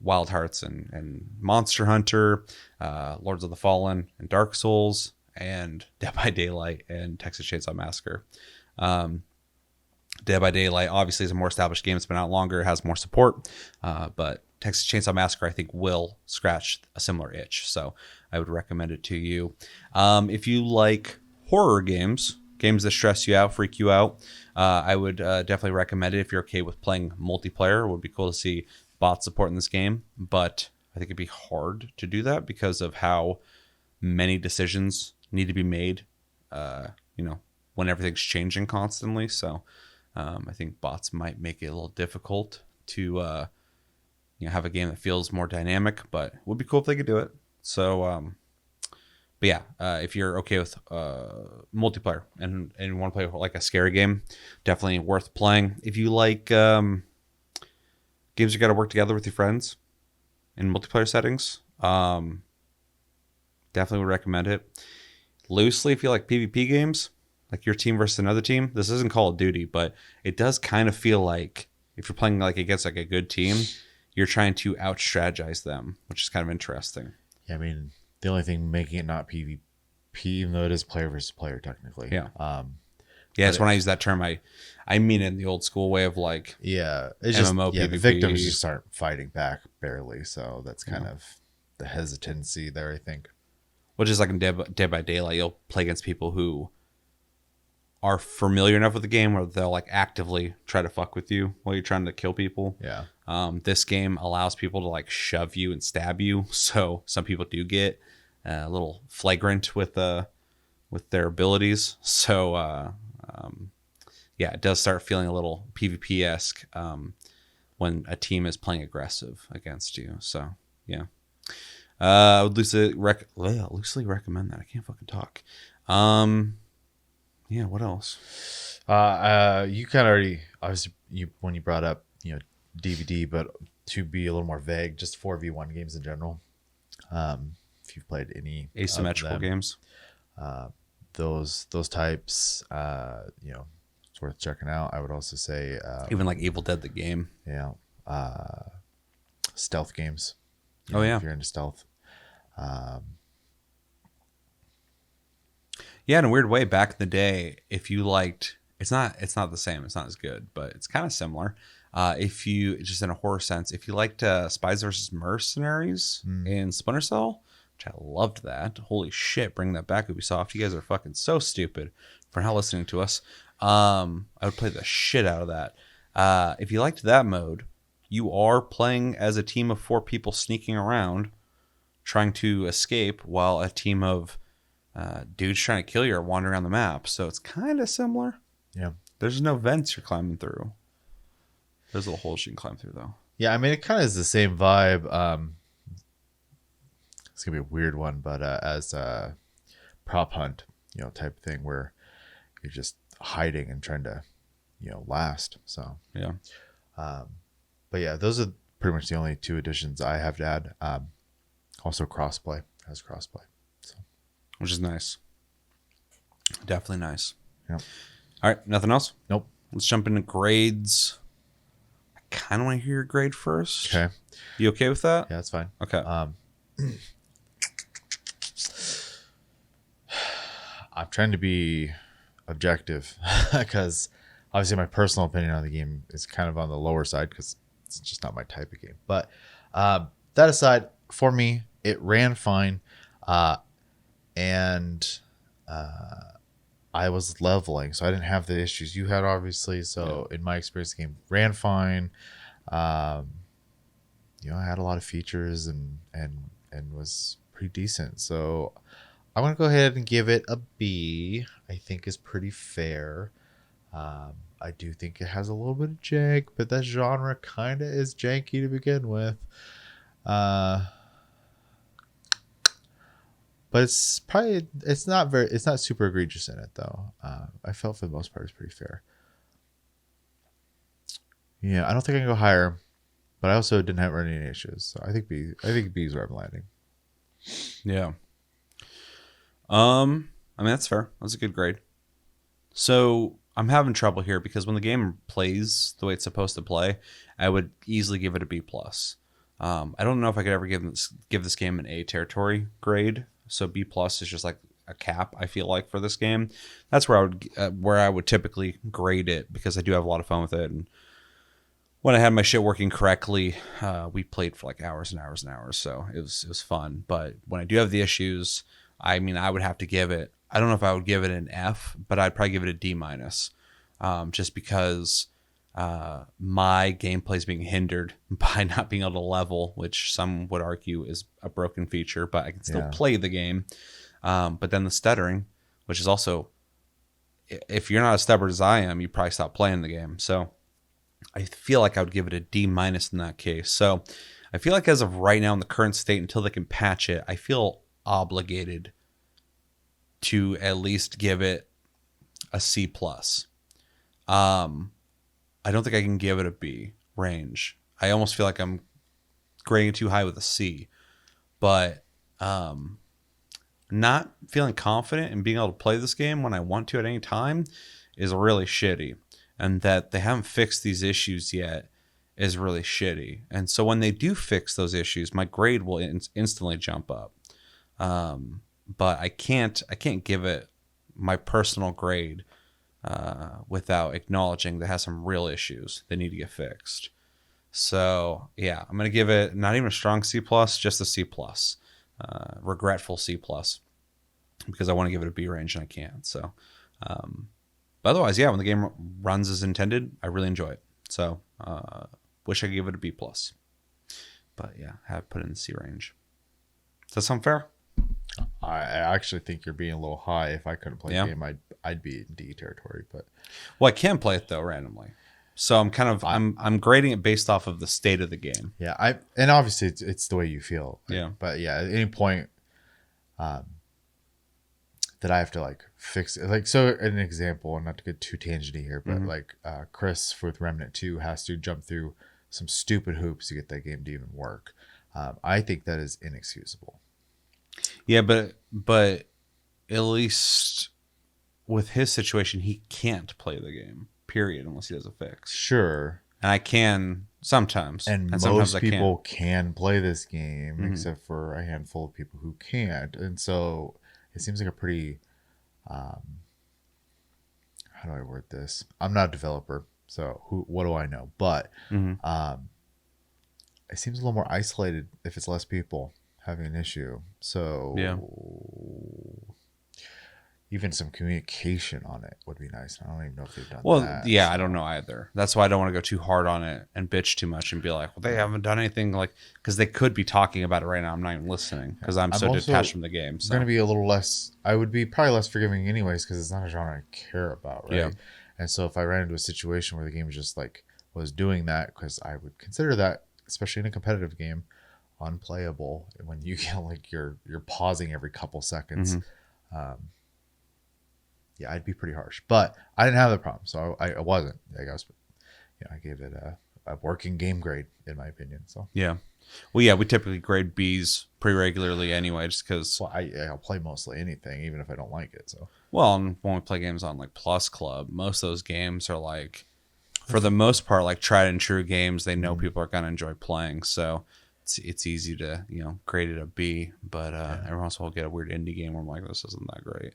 Wild Hearts and Monster Hunter, Lords of the Fallen and Dark Souls and Dead by Daylight and Texas Chainsaw Massacre. Dead by Daylight obviously is a more established game. It's been out longer. It has more support. But Texas Chainsaw Massacre, I think, will scratch a similar itch. So I would recommend it to you. If you like horror games that stress you out, freak you out, I would definitely recommend it if you're okay with playing multiplayer. It would be cool to see bot support in this game. But I think it'd be hard to do that because of how many decisions need to be made, when everything's changing constantly. So I think bots might make it a little difficult to have a game that feels more dynamic, but it would be cool if they could do it. So, but yeah, if you're okay with multiplayer and you want to play like a scary game, definitely worth playing. If you like games you got to work together with your friends in multiplayer settings, definitely would recommend it. Loosely, if you like PvP games, like your team versus another team, this isn't Call of Duty, but it does kind of feel like if you're playing like against like a good team, you're trying to out-strategize them, which is kind of interesting. Yeah, I mean, the only thing making it not PvP, even though it is player versus player technically. Yeah. It's when I use that term, I mean it in the old school way of like it's MMO just, PvP. The victims just aren't fighting back barely, so that's kind of the hesitancy there, I think. Which is like in Dead by Daylight, you'll play against people who are familiar enough with the game where they'll like actively try to fuck with you while you're trying to kill people. Yeah. This game allows people to like shove you and stab you, so some people do get a little flagrant with their abilities. So it does start feeling a little PvP-esque when a team is playing aggressive against you. So yeah, I would loosely recommend that. I can't fucking talk. Yeah, what else? You kind of already, obviously, when you brought up, DVD, but to be a little more vague, just 4v1 games in general. If you've played any asymmetrical games, those types, it's worth checking out. I would also say even like Evil Dead the game. Yeah, stealth games. Yeah, if you're into stealth. Yeah, in a weird way, back in the day, if you liked, it's not the same. It's not as good, but it's kind of similar. If you, just in a horror sense, if you liked Spies vs. Mercenaries in Splinter Cell, which I loved that. Holy shit, bring that back, Ubisoft. You guys are fucking so stupid for not listening to us. I would play the shit out of that. If you liked that mode, you are playing as a team of 4 people sneaking around, trying to escape while a team of dudes trying to kill you are wandering around the map. So it's kind of similar. Yeah. There's no vents you're climbing through. There's little holes you can climb through, though. Yeah, I mean, it kind of is the same vibe. It's going to be a weird one, but as prop hunt, type thing where you're just hiding and trying to, last. So Yeah. But yeah, those are pretty much the only 2 additions I have to add. Also crossplay, has crossplay. So Which is nice. Definitely nice. yeah. All right. Nothing else? Nope. Let's jump into grades. I kind of want to hear your grade first. Okay. You okay with that? Yeah, that's fine. Okay. I'm trying to be objective because obviously my personal opinion on the game is kind of on the lower side because it's just not my type of game. But that aside, for me, it ran fine. And I was leveling, so I didn't have the issues you had, obviously. So in my experience, the game ran fine. I had a lot of features and was pretty decent. So I'm gonna go ahead and give it a B. I think is pretty fair. I do think it has a little bit of jank, but that genre kind of is janky to begin with. But it's not super egregious in it though. I felt for the most part it's pretty fair. Yeah, I don't think I can go higher, but I also didn't have any issues. So I think B is where I'm landing. Yeah. I mean, that's fair. That's a good grade. So I'm having trouble here because when the game plays the way it's supposed to play, I would easily give it a B plus. I don't know if I could ever give this game an A territory grade. So B plus is just like a cap, I feel like, for this game. That's where I would typically grade it because I do have a lot of fun with it. And when I had my shit working correctly, we played for like hours and hours and hours. So it was fun. But when I do have the issues, I mean, I would have to give it. I don't know if I would give it an F, but I'd probably give it a D minus, just because my gameplay is being hindered by not being able to level, which some would argue is a broken feature, but I can still play the game. But then the stuttering, which is also, if you're not as stubborn as I am, you probably stop playing the game. So I feel like I would give it a D minus in that case. So I feel like as of right now in the current state, until they can patch it, I feel obligated to at least give it a C plus. I don't think I can give it a B range. I almost feel like I'm grading it too high with a C, but not feeling confident in being able to play this game when I want to at any time is really shitty. And that they haven't fixed these issues yet is really shitty. And so when they do fix those issues, my grade will instantly jump up. But I can't give it my personal grade without acknowledging that it has some real issues that need to get fixed. So yeah, I'm gonna give it not even a strong C plus, just a C plus, regretful C plus, because I want to give it a B range and I can't. So, but otherwise, yeah, when the game runs as intended, I really enjoy it. So, wish I could give it a B plus, but yeah, have put it in the C range. Does that sound fair? I actually think you're being a little high. If I couldn't play the game, I'd be in D territory. But well, I can play it though randomly, so I'm kind of I'm grading it based off of the state of the game. Yeah, and obviously it's the way you feel. Yeah, but yeah, at any point that I have to like fix it, like, so an example, and not to get too tangenty here, but like Chris with Remnant 2 has to jump through some stupid hoops to get that game to even work. I think that is inexcusable. Yeah, but at least with his situation, he can't play the game, period, unless he does a fix. Sure. And I can sometimes. And sometimes most people can play this game, except for a handful of people who can't. And so it seems like a pretty, how do I word this? I'm not a developer, so what do I know? But it seems a little more isolated if it's less people having an issue. So yeah, even some communication on it would be nice. I don't even know if they've done that. Well, yeah, so. I don't know either. That's why I don't want to go too hard on it and bitch too much and be like, well, they haven't done anything, like, because they could be talking about it right now. I'm not even listening because I'm so detached from the game. So. I'm going to be a little less, I would be probably less forgiving anyways because it's not a genre I care about, right? Yeah. And so if I ran into a situation where the game just like was doing that, because I would consider that, especially in a competitive game, unplayable when you get like you're pausing every couple seconds. Yeah, I'd be pretty harsh. But I didn't have the problem, so I wasn't. I guess, I gave it a working game grade in my opinion. So Yeah. Well, yeah, we typically grade Bs pretty regularly anyway, just because. well, I'll play mostly anything, even if I don't like it. So Well, and when we play games on like Plus Club, most of those games are like, for the most part, like tried and true games. They know people are gonna enjoy playing, so it's easy to grade it a B. But every once in a while, I'll get a weird indie game where I'm like, this isn't that great.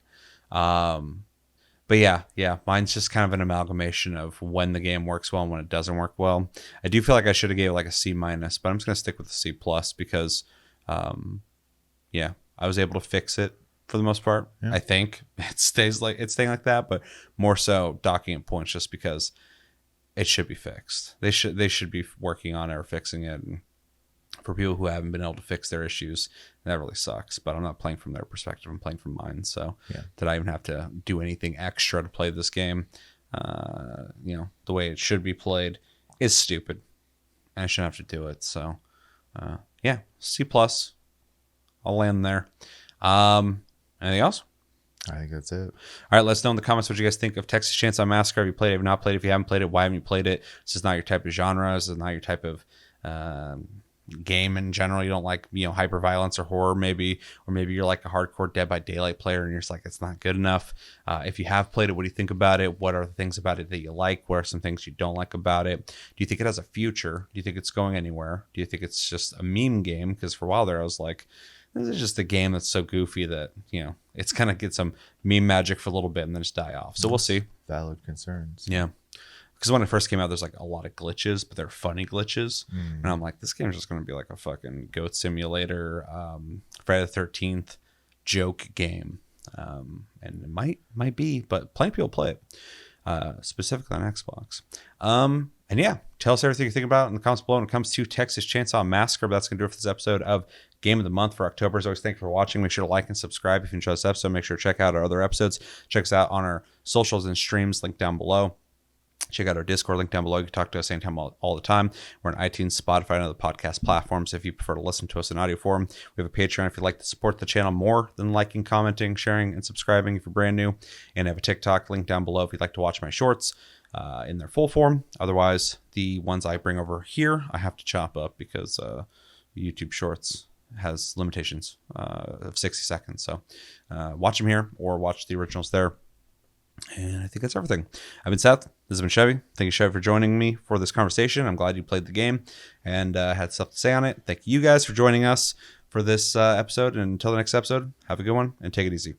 But yeah, mine's just kind of an amalgamation of when the game works well and when it doesn't work well. I do feel like I should have gave it like a C minus, but I'm just gonna stick with the C plus because, yeah, I was able to fix it for the most part. Yeah. I think it's staying like that, but more so docking at points just because it should be fixed. They should be working on it or fixing it. And for people who haven't been able to fix their issues, that really sucks. But I'm not playing from their perspective. I'm playing from mine. So did I even have to do anything extra to play this game? The way it should be played is stupid, and I shouldn't have to do it. So yeah, C plus. I'll land there. Anything else? I think that's it. All right, let us know in the comments what you guys think of Texas Chainsaw Massacre. Have you played it? Have you not played it? If you haven't played it, why haven't you played it? This is not your type of genre. This is not your type of game in general. You don't like hyper violence or horror, maybe, or maybe you're like a hardcore Dead by Daylight player and you're just like, it's not good enough. If you have played it, what do you think about it? What are the things about it that you like? What are some things you don't like about it? Do you think it has a future? Do you think it's going anywhere? Do you think it's just a meme game? Because for a while there, I was like, this is just a game that's so goofy that it's gonna get some meme magic for a little bit and then just die off. So we'll see. Valid concerns. Yeah. Because when it first came out, there's like a lot of glitches, but they're funny glitches. And I'm like, this game is just going to be like a fucking goat simulator, Friday the 13th joke game. And it might be, but plenty of people play it, specifically on Xbox. And yeah, tell us everything you think about it in the comments below when it comes to Texas Chainsaw Massacre. But that's going to do it for this episode of Game of the Month for October. As always, thank you for watching. Make sure to like and subscribe if you enjoyed this episode. Make sure to check out our other episodes. Check us out on our socials and streams, link down below. Check out our Discord link down below. You can talk to us anytime, all the time. We're on iTunes, Spotify, and other podcast platforms. If you prefer to listen to us in audio form, we have a Patreon if you'd like to support the channel more than liking, commenting, sharing, and subscribing if you're brand new. And I have a TikTok link down below if you'd like to watch my shorts in their full form. Otherwise, the ones I bring over here, I have to chop up because YouTube Shorts has limitations of 60 seconds. So watch them here or watch the originals there. And I think that's everything. I've been Seth. This has been Chevy. Thank you, Chevy, for joining me for this conversation. I'm glad you played the game and had stuff to say on it. Thank you guys for joining us for this episode. And until the next episode, have a good one and take it easy.